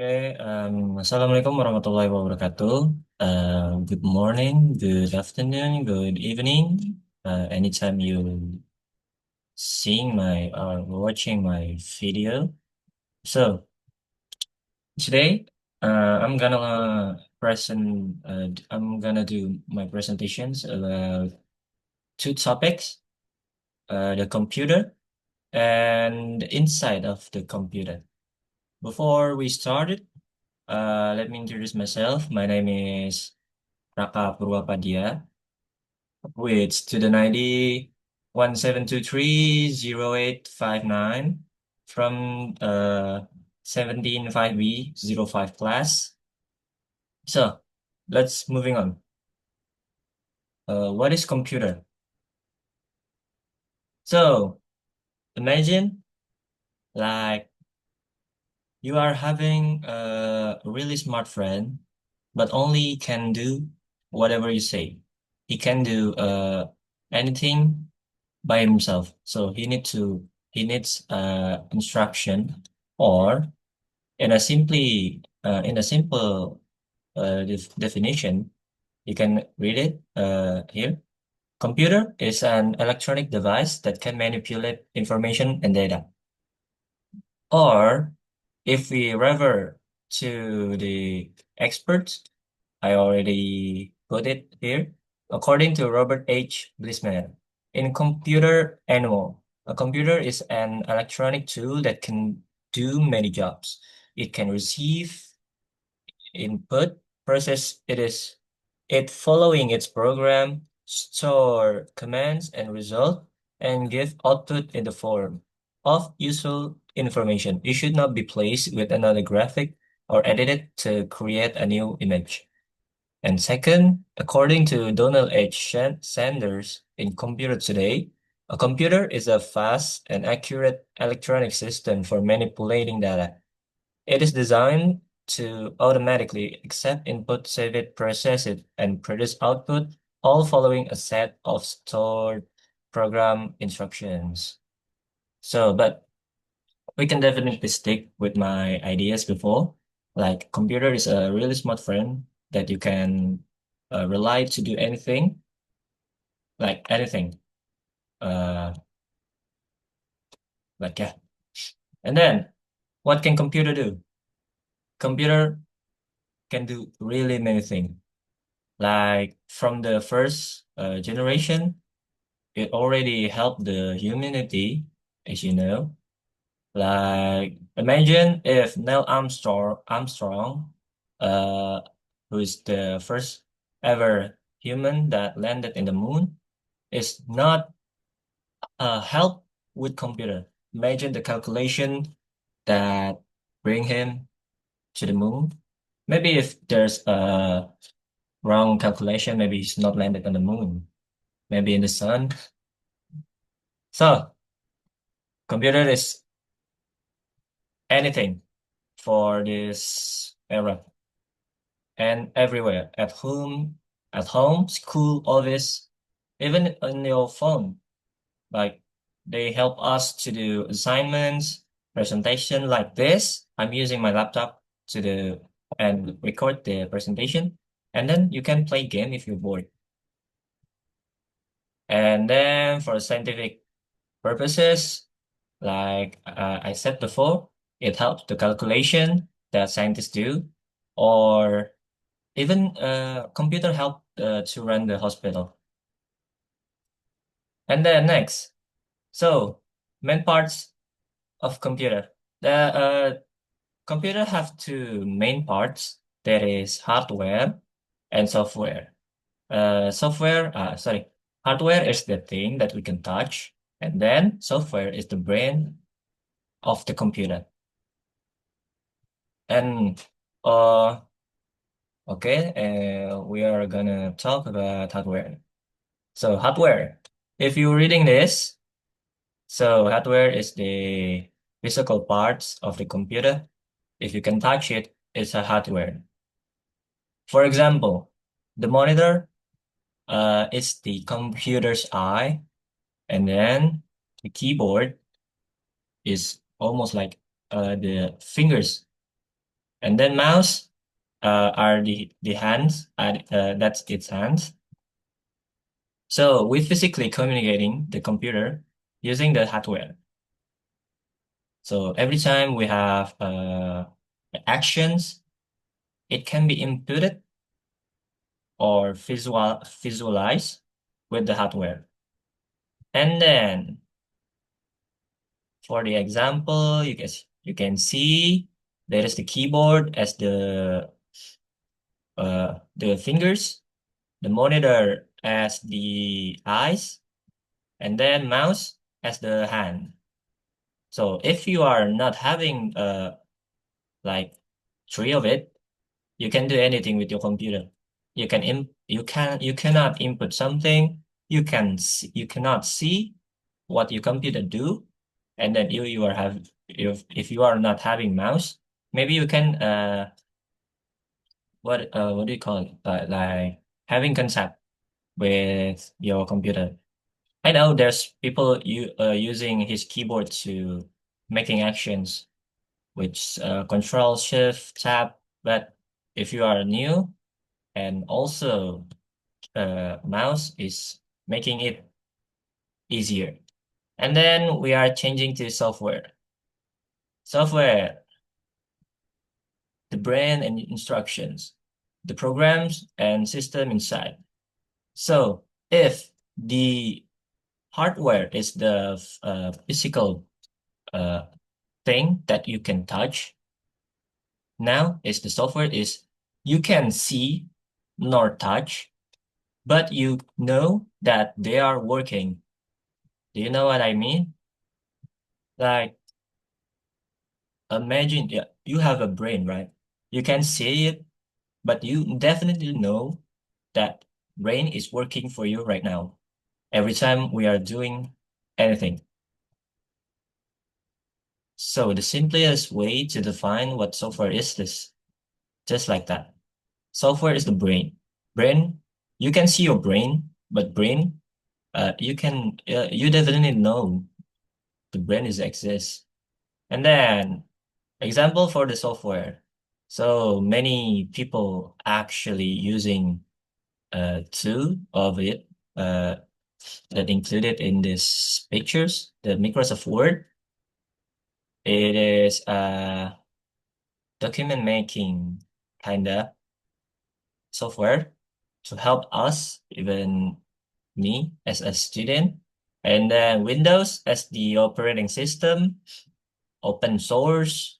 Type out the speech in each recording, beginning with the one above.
Assalamualaikum warahmatullahi wabarakatuh. Good morning, good afternoon, good evening. Anytime you seeing my or watching my video. So today, I'm gonna present. I'm gonna do my presentations about two topics: the computer and the inside of the computer. Before we started, let me introduce myself. My name is Rakha Purwa with student ID 1723085 from 175B05 class. So let's moving on. What is computer? So imagine like you are having a really smart friend, but only can do whatever you say. He can do anything by himself. So he needs instruction, or in a simple definition, you can read it here. Computer is an electronic device that can manipulate information and data. Or if we refer to the experts, I already put it here. According to Robert H. Blissman, in computer animal, a computer is an electronic tool that can do many jobs. It can receive input, process it following its program, store commands and result, and give output in the form of useful information. It should not be placed with another graphic or edited to create a new image. And second, according to Donald H. Sanders in Computer Today, a computer is a fast and accurate electronic system for manipulating data. It is designed to automatically accept input, save it, process it, and produce output, all following a set of stored program instructions. But we can definitely stick with my ideas before. Like computer is a really smart friend that you can rely to do anything, like anything. Uh, yeah. And then what can computer do? Computer can do really many things. Like from the first generation, it already helped the humanity, as you know. Like imagine if Neil Armstrong, uh, who is the first ever human that landed in the moon, is not help with computer. Imagine the calculation that bring him to the moon. Maybe if there's a wrong calculation, maybe he's not landed on the moon, maybe in the sun. So computer is anything for this era and everywhere at home, school, office, even on your phone. Like they help us to do assignments, presentation like this. I'm using my laptop to do and record the presentation. And then you can play game if you're bored. And then for scientific purposes, like I said before, it helps the calculation that scientists do, or even computer help to run the hospital. And then next, so main parts of computer. The computer have two main parts. There is hardware and software. Hardware is the thing that we can touch, and then software is the brain of the computer. And uh, okay, we are gonna talk about hardware. So hardware, if you're reading this, so hardware is the physical parts of the computer. If you can touch it, it's a hardware. For example, the monitor is the computer's eye, and then the keyboard is almost like the fingers And then mouse are the hands, that's its hands. So we physically communicating the computer using the hardware. So every time we have actions, it can be inputted or visualized with the hardware. And then for the example, you can see there is the keyboard as the fingers, the monitor as the eyes, and then mouse as the hand. So if you are not having like three of it, you can do anything with your computer. You cannot input something. You cannot see what your computer do, and then you are have if you are not having mouse, maybe you can what do you call it? Like having contact with your computer. I know there's people using his keyboard to making actions, which control shift tab. But if you are new and also mouse is making it easier. And then we are changing to software. Software, the brain and instructions, the programs and system inside. So if the hardware is the physical uh, thing that you can touch, now is the software is you can see nor touch, but you know that they are working. Do you know what I mean? Like imagine, yeah, you have a brain, right? You can see it, but you definitely know that brain is working for you right now. Every time we are doing anything. So the simplest way to define what software is this, just like that. Software is the brain. Brain, you can see your brain, but brain, you definitely know the brain is exists. And then example for the software. So many people actually using two of it that included in these pictures. The Microsoft Word, it is document making kind of software to help us, even me as a student. And then Windows as the operating system, open source,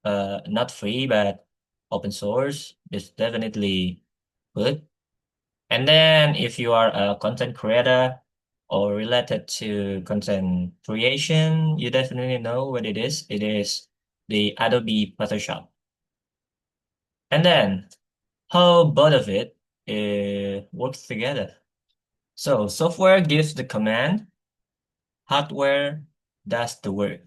not free, but open source is definitely good. And then if you are a content creator or related to content creation, you definitely know what it is. It is the Adobe Photoshop. And then how both of it works together. So software gives the command, hardware does the work.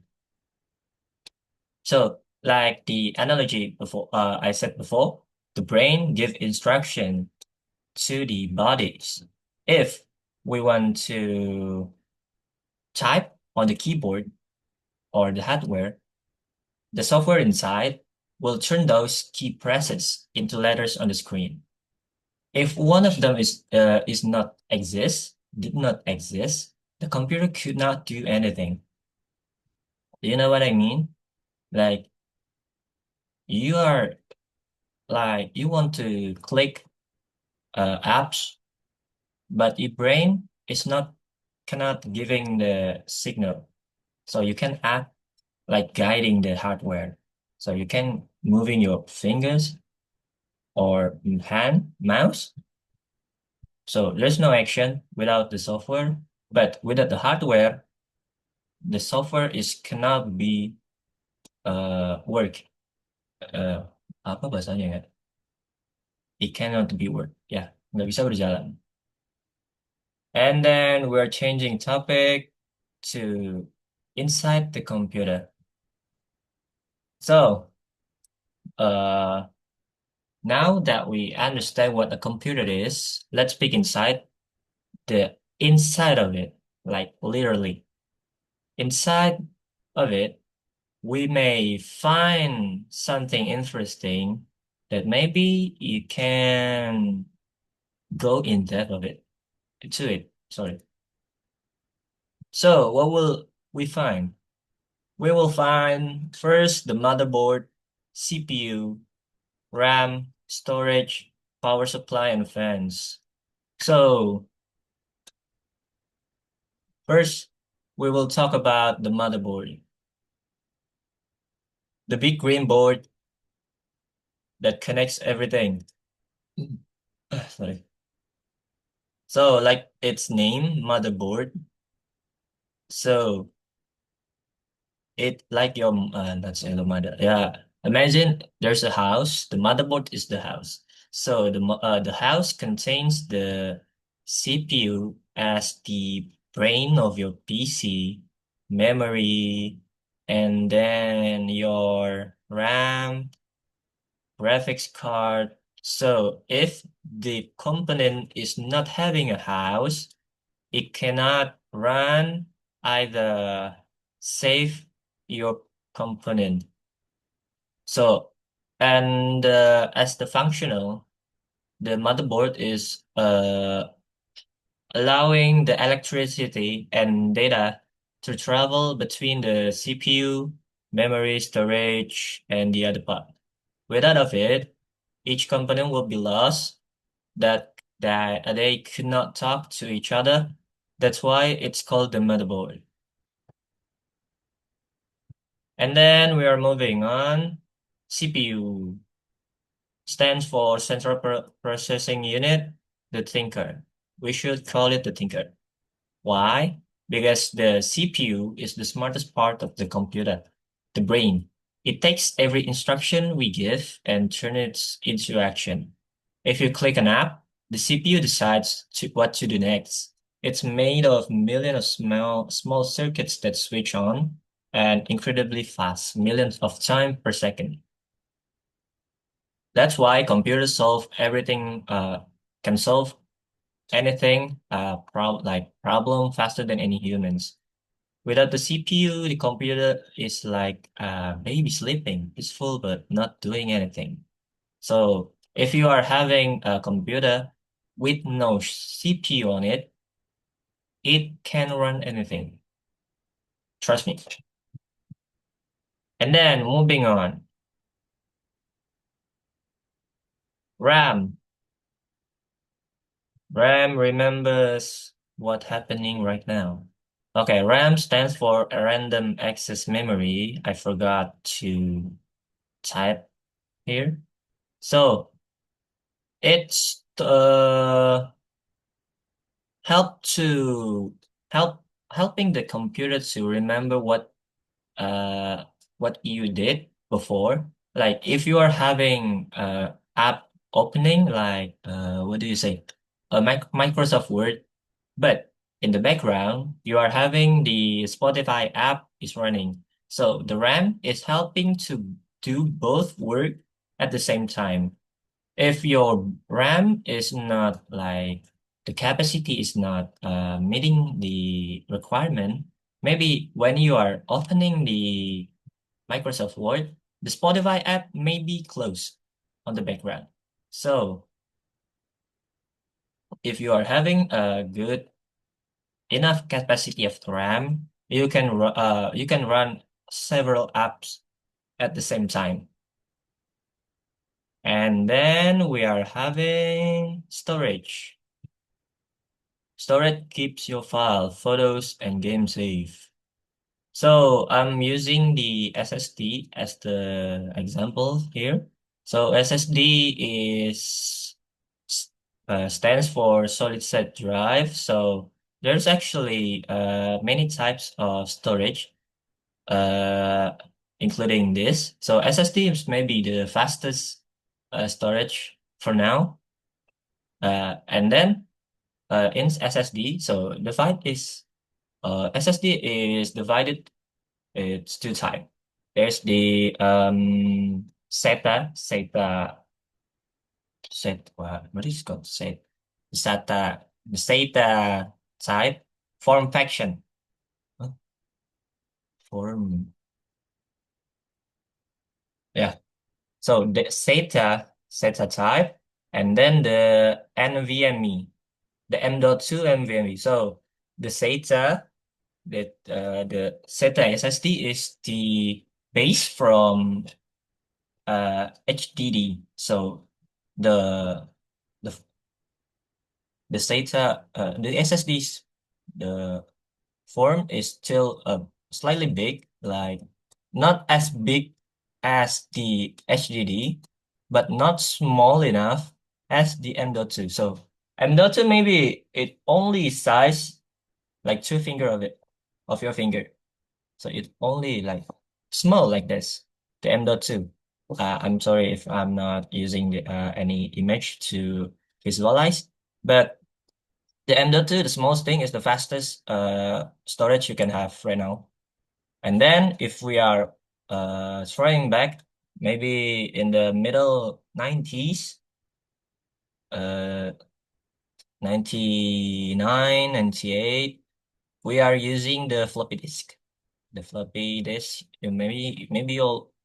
So like the analogy before I said before, the brain gives instruction to the bodies. If we want to type on the keyboard or the hardware, the software inside will turn those key presses into letters on the screen. If one of them did not exist, the computer could not do anything. Do you know what I mean? Like you are you want to click apps, but your brain is not cannot giving the signal. So you can act like guiding the hardware. So you can moving your fingers or hand, mouse. So there's no action without the software, but without the hardware, the software is cannot be work. Uh, apa bahasanya ya? It cannot be work. Ya, nggak bisa berjalan. And then we're changing topic to inside the computer. So, uh, now that we understand what a computer is, let's peek inside the inside of it, like literally. Inside of it, we may find something interesting that maybe you can go in depth of it to it. Sorry. So what will we find? We will find first the motherboard, CPU, RAM, storage, power supply, and fans. So first, we will talk about the motherboard, the big green board that connects everything. Sorry. So like its name, motherboard. So it like your that's your mother. Yeah. Imagine there's a house. The motherboard is the house. So the house contains the CPU as the brain of your PC, memory, and then your RAM, graphics card. So if the component is not having a house, it cannot run either save your component. So, and as the functional, the motherboard is allowing the electricity and data to travel between the CPU, memory, storage, and the other part. Without of it, each component will be lost that they could not talk to each other. That's why it's called the motherboard. And then we are moving on. CPU stands for Central Processing Unit, the thinker. We should call it the thinker. Why? Because the CPU is the smartest part of the computer, the brain. It takes every instruction we give and turns it into action. If you click an app, the CPU decides what to do next. It's made of millions of small circuits that switch on and incredibly fast, millions of times per second. That's why computers solve everything, can solve anything, like problem faster than any humans. Without the CPU, the computer is like a baby sleeping, peaceful but not doing anything. So if you are having a computer with no CPU on it, it can run anything. Trust me. And then moving on, RAM. RAM remembers what's happening right now. Okay, RAM stands for a random access memory. I forgot to type here. So it's help to help helping the computer to remember uh what you did before. Like if you are having app opening, like what do you say? Microsoft Word, but in the background you are having the Spotify app is running. So the RAM is helping to do both work at the same time. If your RAM is not like the capacity is not meeting the requirement, maybe when you are opening the Microsoft Word, the Spotify app may be closed on the background. So if you are having a good enough capacity of RAM, you can run several apps at the same time. And then we are having storage. Storage keeps your file, photos, and game safe. So I'm using the SSD as the example here. So SSD stands for solid state drive. So there's actually many types of storage, uh, including this. So SSD is maybe the fastest storage for now. And then in SSD, so SSD is divided. It's two type. There's the what is it called? SATA type form faction. Huh? Form. So the SATA type, and then the NVMe, the M.2 NVMe. So the SATA, the SATA SSD is the base from HDD. So the the the SATA, the SSDs, the form is still slightly big, like not as big as the HDD, but not small enough as the M.2. So M.2 maybe it only size like two finger of your finger. So it only like small like this. The M.2. I'm sorry if I'm not using any image to visualize, but the M.2, the smallest thing, is the fastest storage you can have right now. And then if we are throwing back, maybe in the middle 90s, uh, 99, 98, we are using the floppy disk. The floppy disk, maybe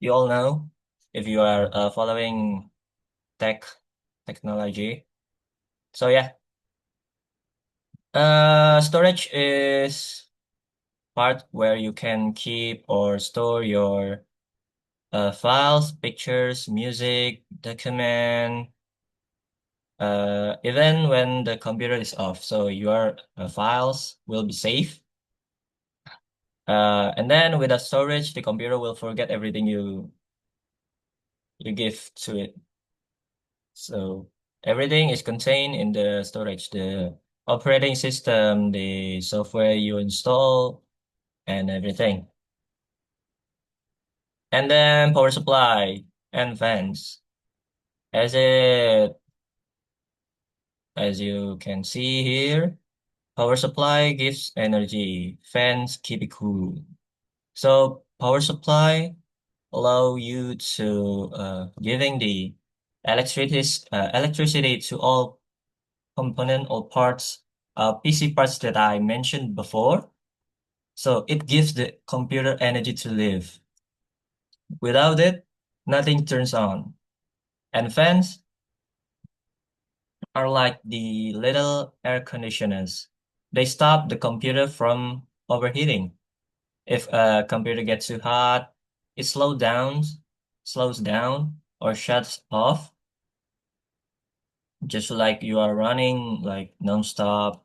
you all know if you are following technology. So yeah, storage is part where you can keep or store your files, pictures, music, document, even when the computer is off. So your files will be safe. And then with the storage, the computer will forget everything you give to it. So everything is contained in the storage, the operating system, the software you install, and everything. And then power supply and fans. As it as you can see here, power supply gives energy, fans keep it cool. So power supply allow you to giving the electricity to all component or parts, PC parts that I mentioned before. So it gives the computer energy to live. Without it, nothing turns on. And fans are like the little air conditioners. They stop the computer from overheating. If a computer gets too hot, it slows down or shuts off, just like you are running like nonstop.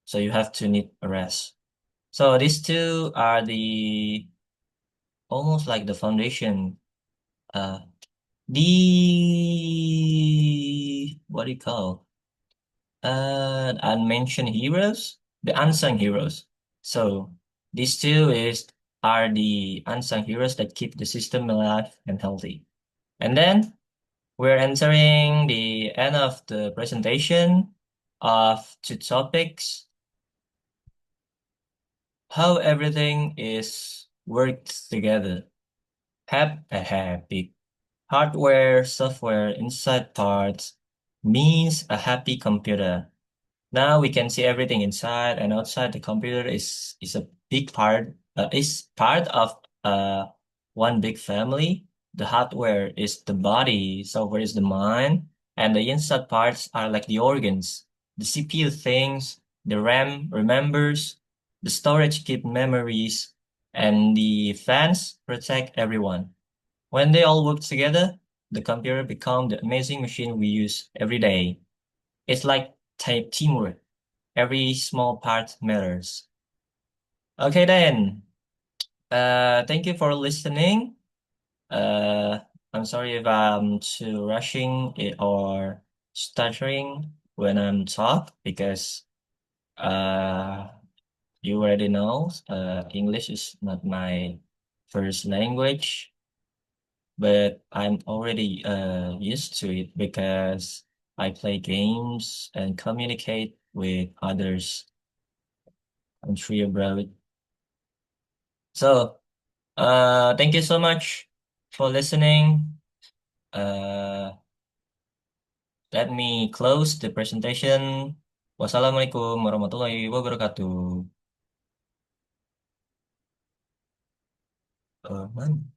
So you have to need a rest. So these two are the almost like the foundation, uh, the what do you call? Unmentioned heroes, the unsung heroes. So these two is are the unsung heroes that keep the system alive and healthy. And then we're entering the end of the presentation of two topics: how everything is worked together. Have a happy hardware, software, inside parts means a happy computer. Now we can see everything inside and outside the computer is a big part is part of one big family. The hardware is the body, software is the mind, and the inside parts are like the organs. The CPU thinks, the RAM remembers, the storage keep memories, and the fans protect everyone. When they all work together, the computer becomes the amazing machine we use every day. It's like teamwork. Every small part matters. Okay then. Thank you for listening. Uh, I'm sorry if I'm too rushing or stuttering when I'm talk because uh you already know English is not my first language, but I'm already used to it because I play games and communicate with others country abroad. So thank you so much for listening. Uh, let me close the presentation. Wassalamualaikum warahmatullahi wabarakatuh. Man.